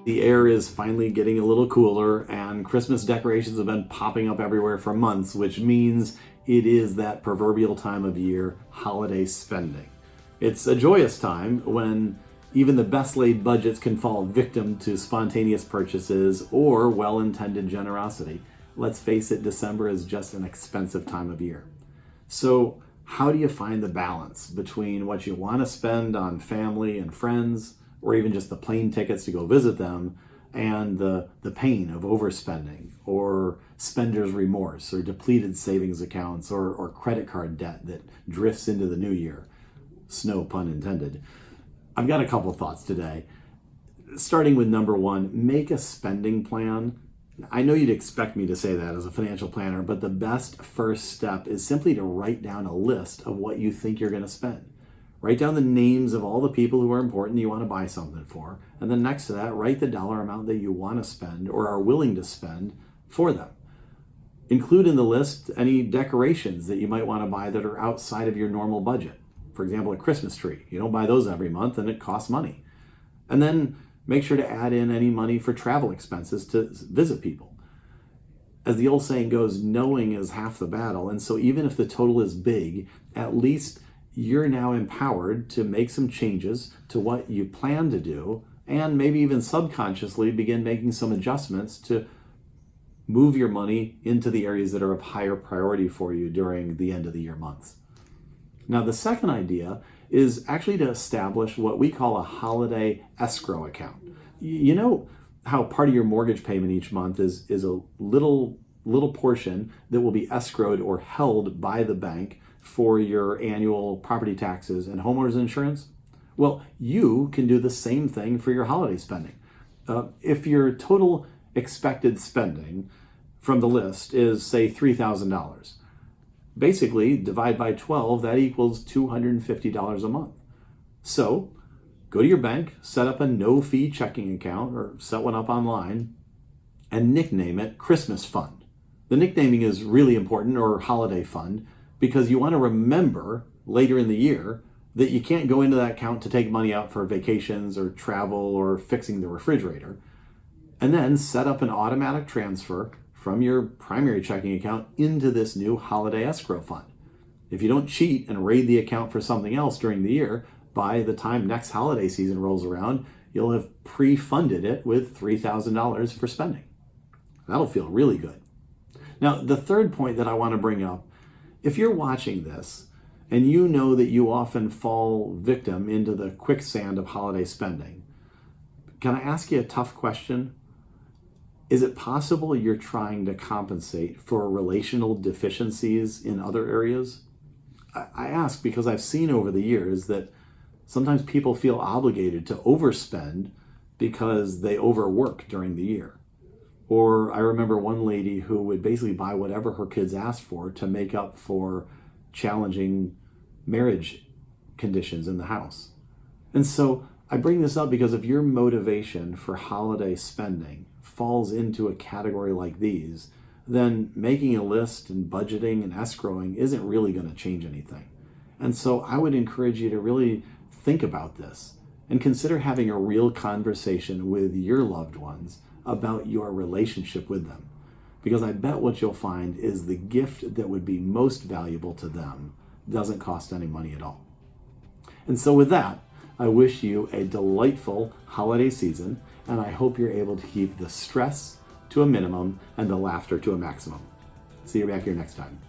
The air is finally getting a little cooler, and Christmas decorations have been popping up everywhere for months, which means it is that proverbial time of year, holiday spending. It's a joyous time when even the best laid budgets can fall victim to spontaneous purchases or well-intended generosity. Let's face it, December is just an expensive time of year. So how do you find the balance between what you want to spend on family and friends, or even just the plane tickets to go visit them, and the pain of overspending, or spender's remorse, or depleted savings accounts, or credit card debt that drifts into the new year? No pun intended. I've got a couple thoughts today. Starting with number one, make a spending plan. I know you'd expect me to say that as a financial planner, but the best first step is simply to write down a list of what you think you're going to spend. Write down the names of all the people who are important you want to buy something for, and then next to that, write the dollar amount that you want to spend or are willing to spend for them. Include in the list any decorations that you might want to buy that are outside of your normal budget. For example, a Christmas tree. You don't buy those every month and it costs money. And then make sure to add in any money for travel expenses to visit people. As the old saying goes, knowing is half the battle. And so even if the total is big, at least you're now empowered to make some changes to what you plan to do, and maybe even subconsciously begin making some adjustments to move your money into the areas that are of higher priority for you during the end of the year months. Now, the second idea is actually to establish what we call a holiday escrow account. You know how part of your mortgage payment each month is a little portion that will be escrowed or held by the bank for your annual property taxes and homeowners insurance? Well, you can do the same thing for your holiday spending. If your total expected spending from the list is, say, $3,000, basically divide by 12, that equals $250 a month. So go to your bank, set up a no-fee checking account or set one up online, and nickname it Christmas Fund. The nicknaming is really important, or Holiday Fund, because you want to remember later in the year that you can't go into that account to take money out for vacations or travel or fixing the refrigerator. And then set up an automatic transfer from your primary checking account into this new holiday escrow fund. If you don't cheat and raid the account for something else during the year, by the time next holiday season rolls around, you'll have pre-funded it with $3,000 for spending. That'll feel really good. Now, the third point that I want to bring up, if you're watching this and you know that you often fall victim into the quicksand of holiday spending, can I ask you a tough question? Is it possible you're trying to compensate for relational deficiencies in other areas? I ask because I've seen over the years that sometimes people feel obligated to overspend because they overwork during the year. Or I remember one lady who would basically buy whatever her kids asked for to make up for challenging marriage conditions in the house. And so I bring this up because if your motivation for holiday spending falls into a category like these, then making a list and budgeting and escrowing isn't really going to change anything. And so I would encourage you to really think about this and consider having a real conversation with your loved ones about your relationship with them. Because I bet what you'll find is the gift that would be most valuable to them doesn't cost any money at all. And so with that, I wish you a delightful holiday season, and I hope you're able to keep the stress to a minimum and the laughter to a maximum. See you back here next time.